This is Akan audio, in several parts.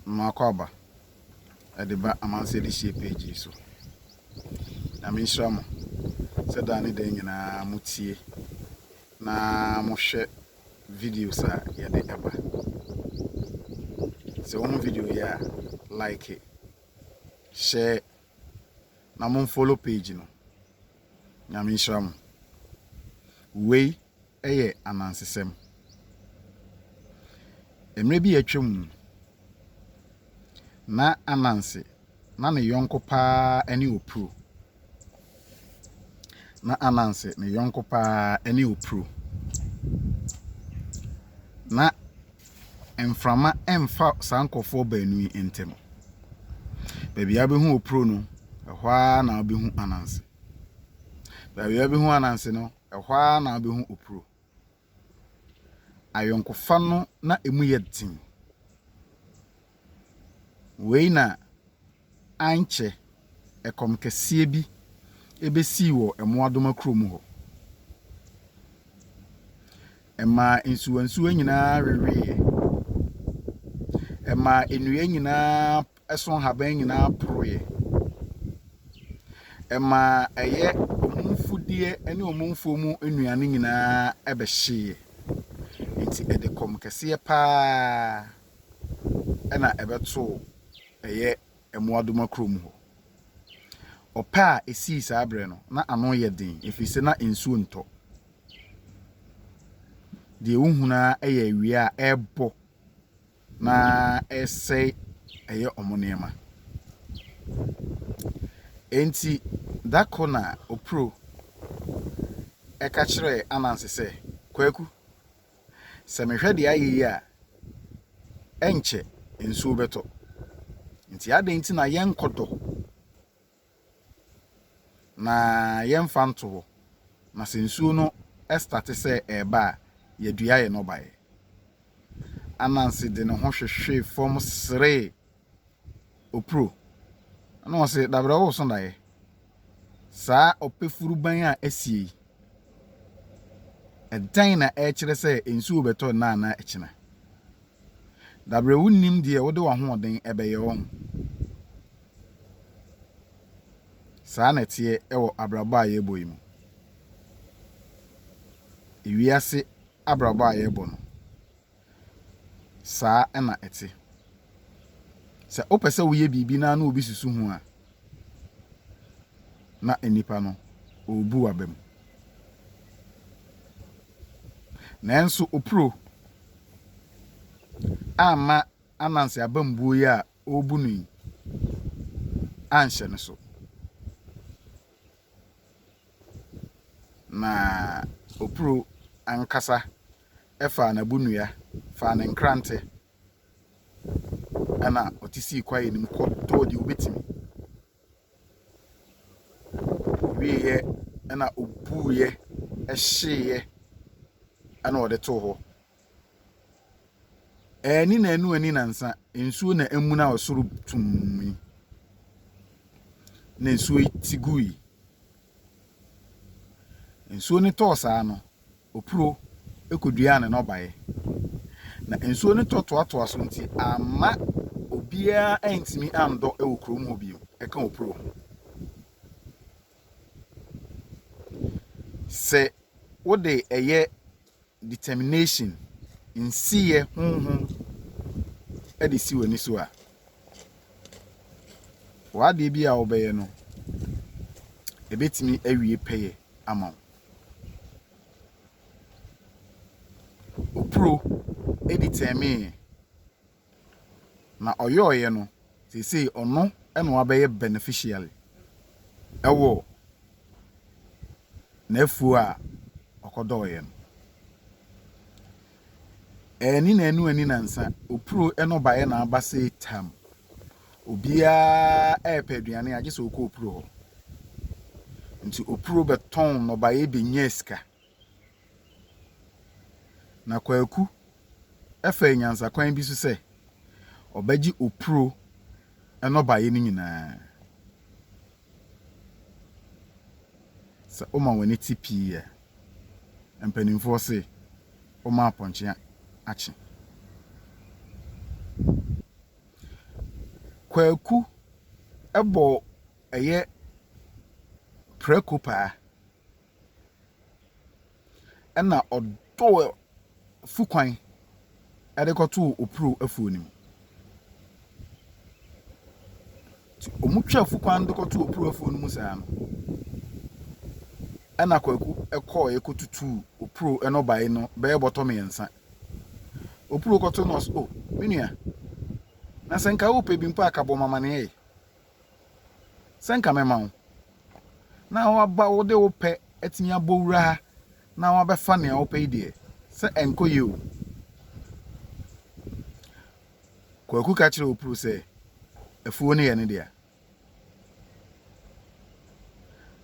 Makoba at the back among the shape pages. So I mean, some said Danny Dane and Mutie na Moshe videos are ya the ever. So, one video, yeah, like it, share, na mon follow page, no. I mean, some way, anansesem. Maybe a chum. Na anansi na ne yonko pa ani opro na anansi ne yonko pa ani opro na emframa emfa sankofo baanu entem baby abehu opro no ehwa na abehu anansi baby abehu anansi no ehwa na abehu opro ayonkofa no na emu yetin weina anche ekom kese bi ebesi wo emoadoma krom ho ema nsuwansuwa nyina wewe ema enua nyina eson haban nyina proye ema eye omumfudie ene omumfo mu enuane nyina ebehye enti edekom kese pa ena ebeto eye emoadoma krom ho opa esi sabre no na ano ye den efise na ensuo nto de uhuna eye wi a ebo na ese eye omonema enti dakona opro eka kire ananse se kwaku se mehwe de ayeyi a enche ensuo beto nti ade nti na yenkodo na yemfa nto na sensuo no estarte se eba yedua ye no bae anansi de ne ho hwehwe fom sre opro ana o se dabra wo so dae sa opefuru ban a asie edan na e kire se ensuo beto na na ekina dabra wunnim de wo de wa ho oden ebeye wo sa na tie ewo abraba a yebo yimu iwiase abraba a yebo no sa na ete se opese wo ye bibi na na obi susu hu a na enipa no obu abem nanso opro ama anansi abambuo ya obu nu anhye ne so na opro ankasa efa na bunua fa na nkrante ana otisi kwaye nim kodo di obetimi wiye ana obuye ehye ana ode to ho ni na anu ani nansa ensuo na emuna osoro tum na ensuo tigui ensuo ni to saa no opro ekodua ne no bae na ensuo ni to aso nti ama obia entimi ando ewo krom ho bio eka opro se wode eye determination insiye honhom edisi wani so a wade bi a obeye no ebetimi awie peye ama opro editemi na oyoye no sesei ono eno abeye beneficiary ewo na afuo a okodoye no ni na anu ani nansa opro eno bae na abase tam obia epeduane age so ko opro ho nti opro beton no bae benyeska na kwaku efa nyansa kwan bi so se obaji opro eno bae ni nyina sa o ma wani tipi ya empanimfo se o ma ponche achi Kwaku ebo eye preko paa ena odo fukwan adekoto opuro afuonim omutwa fukwan dekoto opuro afuonim saa no ena Kwaku ekọ ekotutu opuro eno bae no be bottom yensa opuro koto no so menua na senka wo pe bimpa akabo mama ne senka mema na waba wo de wo pe etimi abowura na wabefa ne wo pe de se enkoye o Kwaku ka kire opuro se afuo ne ye ne dia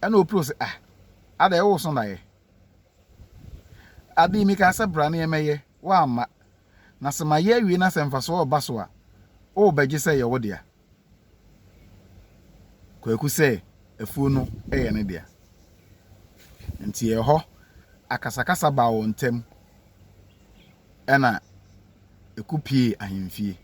ana opuro se ada e wo so na ye adi mi ka se bra ne emeye wa ama na se ma ye awie na se mfa so oba so a o beje se ye wo dia Kwaku se afuo no ye ne dia nti ye ho akasakasa ba wo ntem ena ekupie ahemfie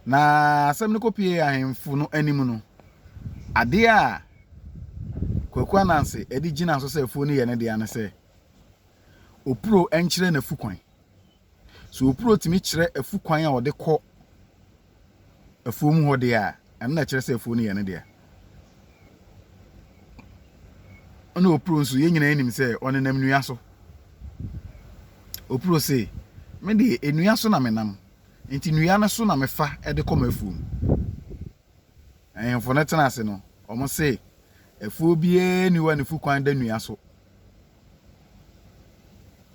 na asem ne kopie ahemfu no animu no ade a Kwaku ananse edi gina so se afuo no ye ne dia ne se opuro enkyere na fukwan so opuro timi kyere afukwan a ode kọ afuo mu hode a em na kyere se afuo no ye ne dia ona opuro nso ye nyina enim se onenam nua so opuro se me de enua so na menam nti nua no so na mefa ede kọ mafuo ahemfo ne tena ase no omo se afuo bie ni wa ne fukwan da nua so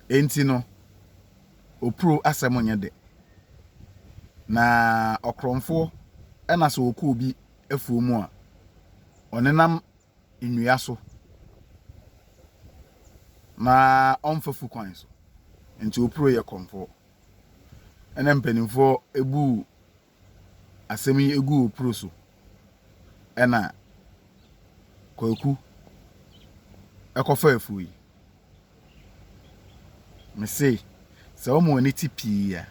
enti no opuro asem onye de na okromfo ena so oku obi afuo mu a onenam nnua so na omfa fukwan so enti opuro ye komfo ena mpanimfo ebu asem yi egu opuro so ena Kwaku ekofa afuo yi me say se o mo ani tipi a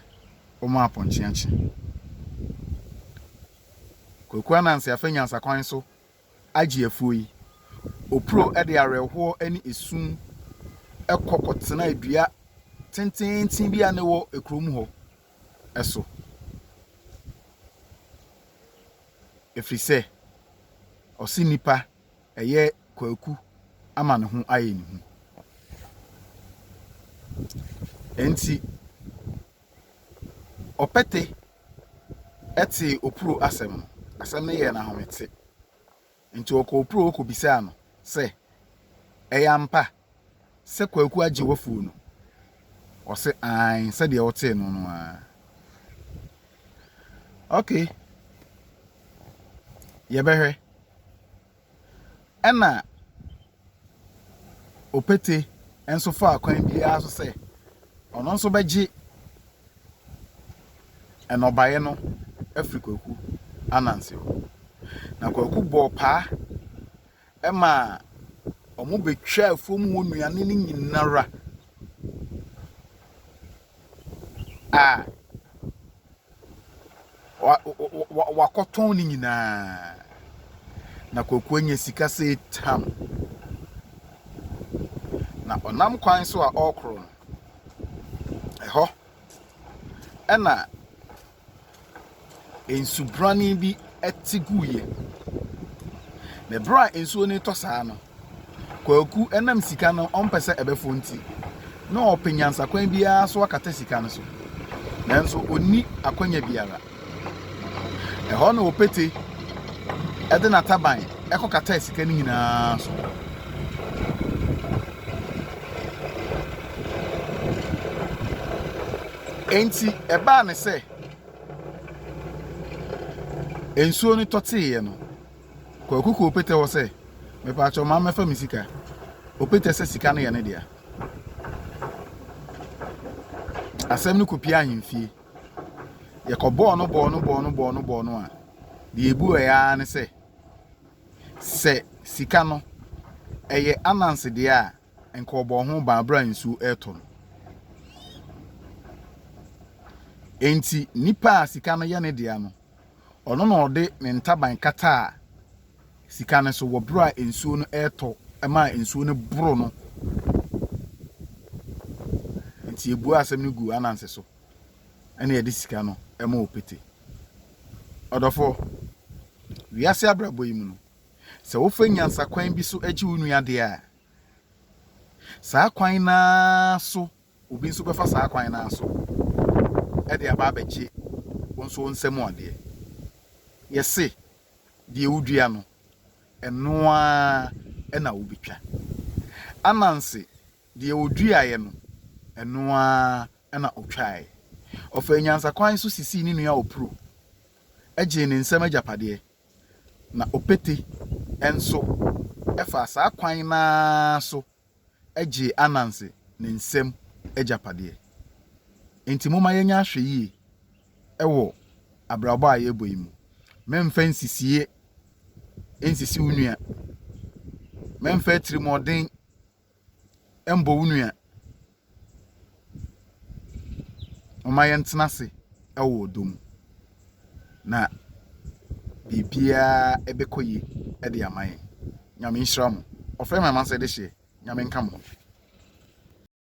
o ma aponcheanche Kwaku ananse afanya kwan so agi afuo yi opuro e de areho ani esum ekokotena adua tententin bia ne wo ekrom ho eso efrise osi nipa eye Kwaku ama ne ho aye ne hu enti opete eti opuro asem ne ye na homete enti opuro okobisa no se eyampa se Kwaku agi wafuo no o se an se de wote no no a okay ye behwe ena opete enso fa kwan bia so se ono nso beji enobaye no afri Kwaku ananse na Kwaku bo pa ema omo betwa afom ho nuane ni nyinara wakoton ni nyina na Kwaku anya sika se tam na onam kwan so a okro eho ena ensubrani bi etiguye na bra ensuo ni tosa no Kwaku enam sika no ompese ebefo nti na openyansa kwan bia so akata sika no so nanso oni akwanya biara eho na opete ede na taban ekokata sika ni nyina so enti eba ne se ensuo ni totiye no Kwaku ko opete wo se me pa cho ma mefa misika opete se sika no ye ne dia asem ni kopia ahemfie ye ko bo no a de ebu ya ne se sika no eye ananse de a enko bo ho ba bra nsu eton enti nipa sika no ye ne dia no Ono na ode ne ntaban kata sika ne so wo bro a ensuo no eto ema ensuo no bro no nti ebu asem no gu Anansi so ene ye de sika no ema opete odofo wiase abrabo yi mu no se wo fa nyansa kwan bi so agi wo nua de a saa kwan na so obi nso befa saa kwan na so e de aba abeche wonso nsem ode yesi de wudua no eno a na wobetwa Anansi de wodua ye no eno a na otwae ofa nyansa kwan so sisi ni nua opro agi ne nsem agapade na opete enso efa saa kwan na so agi Anansi ne nsem agapade enti moma yenya ahwe yi ewo abrabo a yebo yimu memfa nsisie ensisi unua memfa trimodin embo unua moma yentenase ewo dom na bibia ebekoyi e de amaye nyame nhyira mo ofre ma manse de hye nyame nka mo